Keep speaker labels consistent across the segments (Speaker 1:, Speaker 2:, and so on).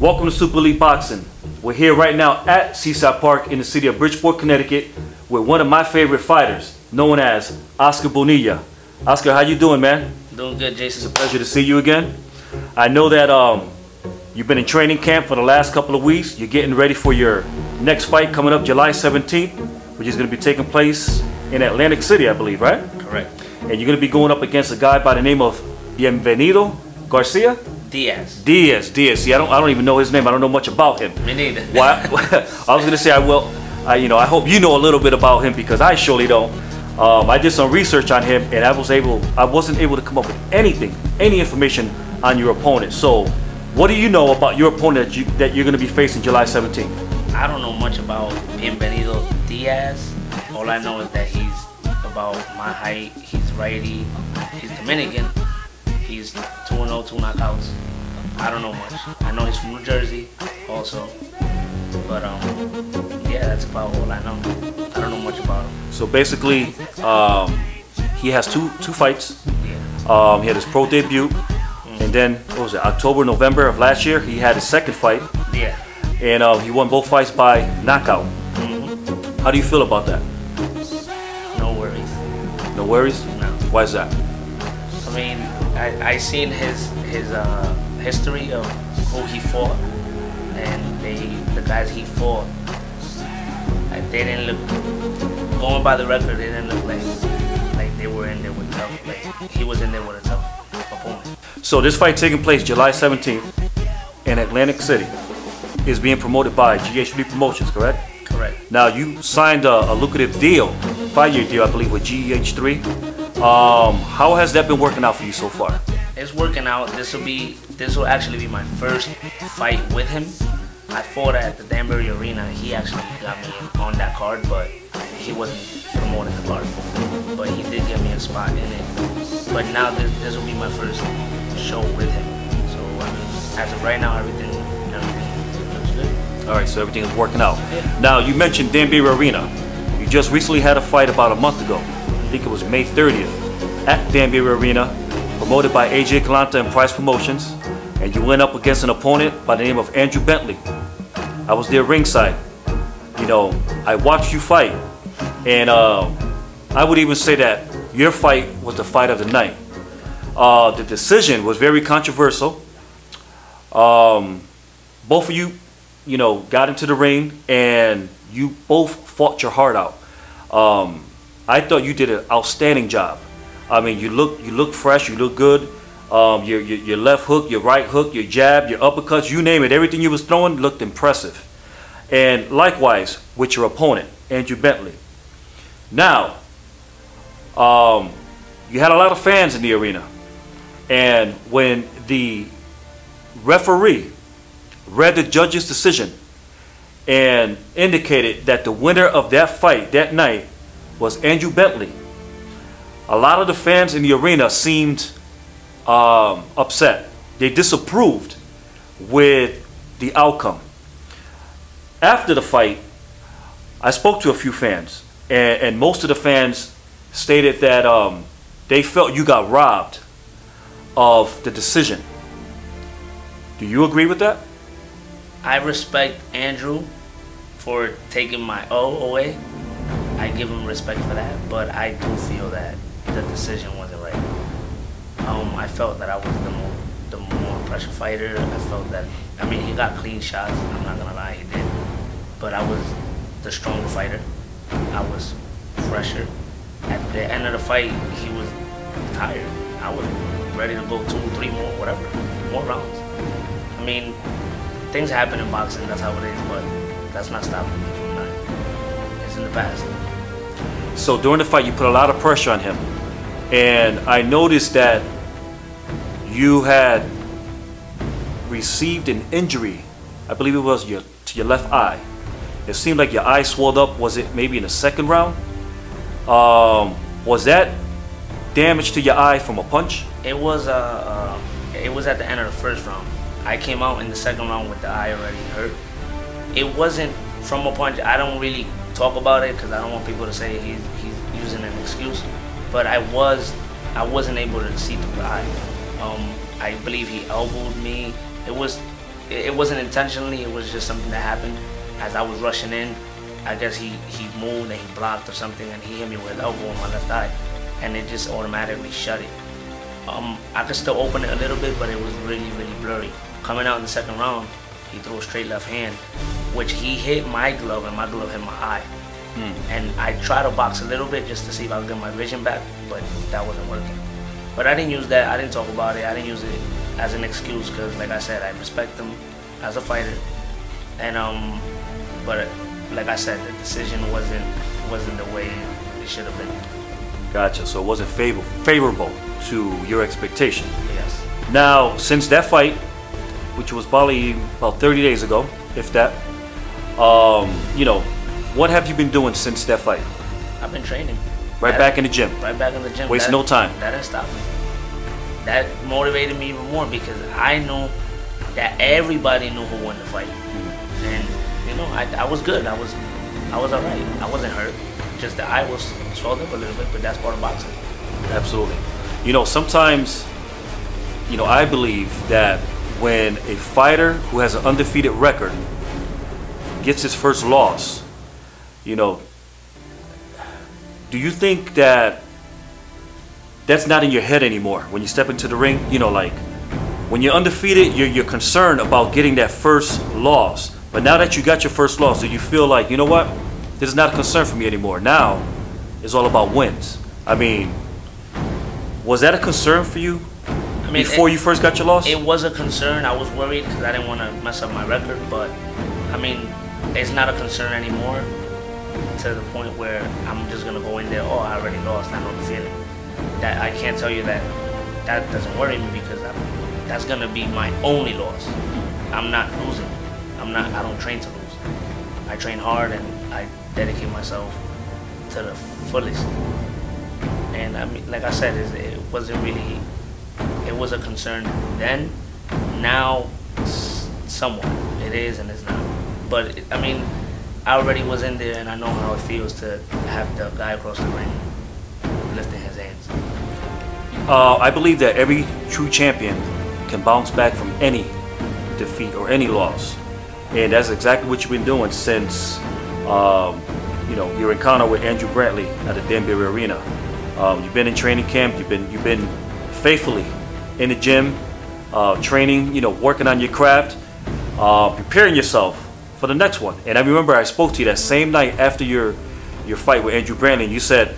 Speaker 1: Welcome to Super Elite Boxing. We're here right now at Seaside Park in the city of Bridgeport, Connecticut with one of my favorite fighters, known as Oscar Bonilla. Oscar, how you doing, man?
Speaker 2: Doing good, Jason.
Speaker 1: It's a pleasure to see you again. I know that you've been in training camp for the last couple of weeks. You're getting ready for your next fight coming up July 17th, which is going to be taking place in Atlantic City, I believe, right?
Speaker 2: Correct.
Speaker 1: And you're going to be going up against a guy by the name of Bienvenido Garcia?
Speaker 2: Diaz.
Speaker 1: See, I don't even know his name. I don't know much about him.
Speaker 2: Me neither.
Speaker 1: Why? I was gonna say I hope you know a little bit about him because I surely don't. I did some research on him and I wasn't able to come up with any information on your opponent. So, what do you know about your opponent that you're gonna be facing July 17th?
Speaker 2: I don't know much about Bienvenido Diaz. All I know is that he's about my height. He's righty. He's Dominican. He's 2-0, 2 knockouts. I don't know much. I know he's from New Jersey also. But yeah, that's about all I know. I don't know much about him.
Speaker 1: So basically, he has two fights.
Speaker 2: Yeah.
Speaker 1: He had his pro debut, and then what was it? October, November of last year, he had his second fight.
Speaker 2: Yeah.
Speaker 1: And he won both fights by knockout. How do you feel about that?
Speaker 2: No worries.
Speaker 1: No worries?
Speaker 2: No.
Speaker 1: Why is that?
Speaker 2: I mean, I seen his history of who he fought, and the guys he fought, they didn't look, going by the record, they didn't look like they were in there with tough, like he was in there with a tough opponent.
Speaker 1: So this fight taking place July 17th in Atlantic City is being promoted by GH3 Promotions, correct?
Speaker 2: Correct.
Speaker 1: Now you signed a lucrative deal, 5-year deal, I believe, with GH3. How has that been working out for you so far?
Speaker 2: It's working out. This will actually be my first fight with him. I fought at the Danbury Arena. He actually got me on that card, but he wasn't promoting the card. But he did get me a spot in it. But now this will be my first show with him. So I mean, as of right now, everything looks good.
Speaker 1: All right, so everything is working out.
Speaker 2: Yeah.
Speaker 1: Now you mentioned Danbury Arena. You just recently had a fight about a month ago. I think it was May 30th at Danbury Arena, promoted by AJ Kalanta and Price Promotions, and you went up against an opponent by the name of Andrew Bentley. I was there ringside. You know, I watched you fight, and I would even say that your fight was the fight of the night. The decision was very controversial. Both of you, got into the ring, and you both fought your heart out. I thought you did an outstanding job. I mean, you look fresh, you look good. Your left hook, your right hook, your jab, your uppercuts, you name it, everything you was throwing looked impressive. And likewise with your opponent, Andrew Bentley. Now, you had a lot of fans in the arena. And when the referee read the judge's decision and indicated that the winner of that fight that night was Andrew Bentley, a lot of the fans in the arena seemed upset. They disapproved with the outcome. After the fight, I spoke to a few fans, and most of the fans stated that they felt you got robbed of the decision. Do you agree with that?
Speaker 2: I respect Andrew for taking my O away. I give him respect for that, but I do feel that the decision wasn't right. I felt that I was the more pressure fighter. I felt that, I mean, he got clean shots. I'm not gonna lie, he did. But I was the stronger fighter. I was fresher. At the end of the fight, he was tired. I was ready to go 2, 3 more, whatever, more rounds. I mean, things happen in boxing. That's how it is. But that's not stopping me from not. It's in the past.
Speaker 1: So during the fight, you put a lot of pressure on him, and I noticed that you had received an injury. I believe it was to your left eye. It seemed like your eye swelled up. Was it maybe in the second round? Was that damage to your eye from a punch?
Speaker 2: It was at the end of the first round. I came out in the second round with the eye already hurt. It wasn't from a punch. I don't really talk about it because I don't want people to say he's using an excuse. But I wasn't able to see through the eye. I believe he elbowed me. It was it wasn't intentionally. It was just something that happened as I was rushing in. I guess he moved and he blocked or something, and he hit me with an elbow on my left eye, and it just automatically shut it. I could still open it a little bit, but it was really, really blurry. Coming out in the second round, he threw a straight left hand, which he hit my glove, and my glove hit my eye. And I tried to box a little bit just to see if I could get my vision back, but that wasn't working. But I didn't use that. I didn't talk about it. I didn't use it as an excuse because, like I said, I respect him as a fighter. And but like I said, the decision wasn't the way it should have been.
Speaker 1: Gotcha. So it wasn't favorable to your expectation.
Speaker 2: Yes.
Speaker 1: Now, since that fight, which was probably about 30 days ago, if that, you know, what have you been doing since that fight?
Speaker 2: I've been training.
Speaker 1: Right back in the gym.
Speaker 2: Right back in the gym.
Speaker 1: Waste no time.
Speaker 2: That didn't stop me. That motivated me even more because I knew that everybody knew who won the fight, and you know I was good. I was alright. I wasn't hurt. Just that I was swelled up a little bit, but that's part of boxing.
Speaker 1: Absolutely. You know, sometimes, you know, I believe that when a fighter who has an undefeated record gets his first loss, you know, do you think that that's not in your head anymore when you step into the ring? You know, like when you're undefeated, you're concerned about getting that first loss. But now that you got your first loss, do you feel like, you know what, this is not a concern for me anymore? Now it's all about wins. I mean, was that a concern for you before you first got your loss?
Speaker 2: It was a concern. I was worried because I didn't want to mess up my record. But I mean, it's not a concern anymore to the point where I'm just gonna go in there. Oh, I already lost. I know the feeling. That I can't tell you that doesn't worry me because that's gonna be my only loss. I'm not losing. I don't train to lose. I train hard and I dedicate myself to the fullest. And I mean, like I said, it wasn't really. It was a concern then. Now, somewhat, it is and it's not. But I mean, I already was in there and I know how it feels to have the guy across the ring lifting his hands.
Speaker 1: I believe that every true champion can bounce back from any defeat or any loss. And that's exactly what you've been doing since you know, your encounter with Andrew Brantley at the Danbury Arena. You've been in training camp, you've been faithfully in the gym, training, you know, working on your craft, preparing yourself for the next one. And I remember I spoke to you that same night after your fight with Andrew Brantley, and you said,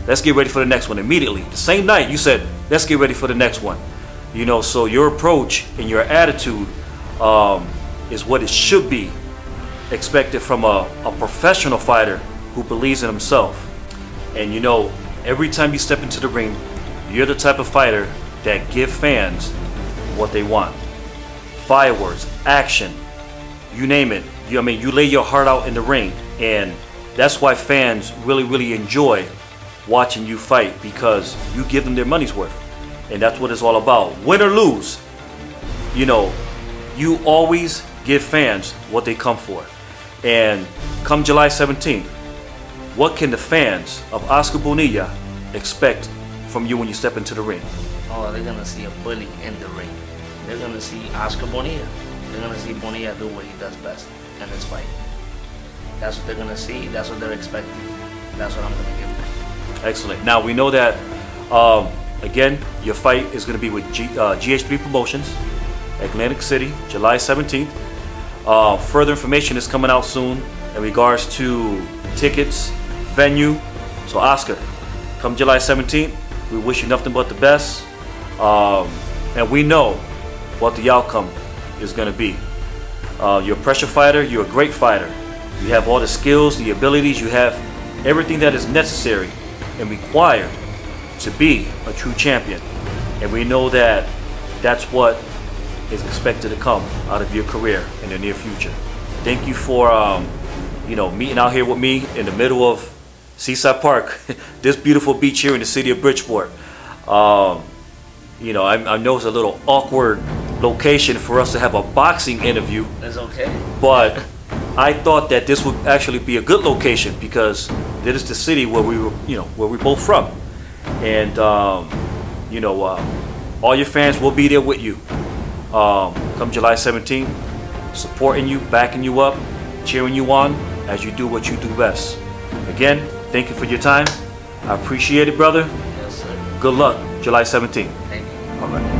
Speaker 1: let's get ready for the next one immediately. The same night you said, let's get ready for the next one. You know, so your approach and your attitude is what it should be expected from a professional fighter who believes in himself. And you know, every time you step into the ring, you're the type of fighter that give fans what they want. Fireworks, action, you name it. I mean, you lay your heart out in the ring, and that's why fans really enjoy watching you fight, because you give them their money's worth. And that's what it's all about. Win or lose, you know, you always give fans what they come for. And come July 17th, what can the fans of Oscar Bonilla expect from you when you step into the ring?
Speaker 2: Oh, they're gonna see a bully in the ring. They're gonna see Oscar Bonilla. They're gonna see Bonilla do what he does best in this fight. That's what they're gonna see. That's what they're expecting. That's what I'm gonna give them.
Speaker 1: Excellent. Now we know that again, your fight is going to be with GH3 Promotions, Atlantic City, July 17th. Further information is coming out soon in regards to tickets, venue. So Oscar, come July 17th, we wish you nothing but the best. And we know what the outcome is going to be. You're a pressure fighter, you're a great fighter. You have all the skills, the abilities, you have everything that is necessary and required to be a true champion. And we know that that's what is expected to come out of your career in the near future. Thank you for you know, meeting out here with me in the middle of Seaside Park, this beautiful beach here in the city of Bridgeport. You know, I know it's a little awkward location for us to have a boxing interview.
Speaker 2: That's okay.
Speaker 1: But I thought that this would actually be a good location because this is the city where we were, you know, where we're both from. And you know, all your fans will be there with you come July 17th. supporting you, backing you up, cheering you on as you do what you do best. Again, thank you for your time. I appreciate it, brother.
Speaker 2: Yes, sir.
Speaker 1: Good luck, July 17th.
Speaker 2: Thank you.
Speaker 1: All right.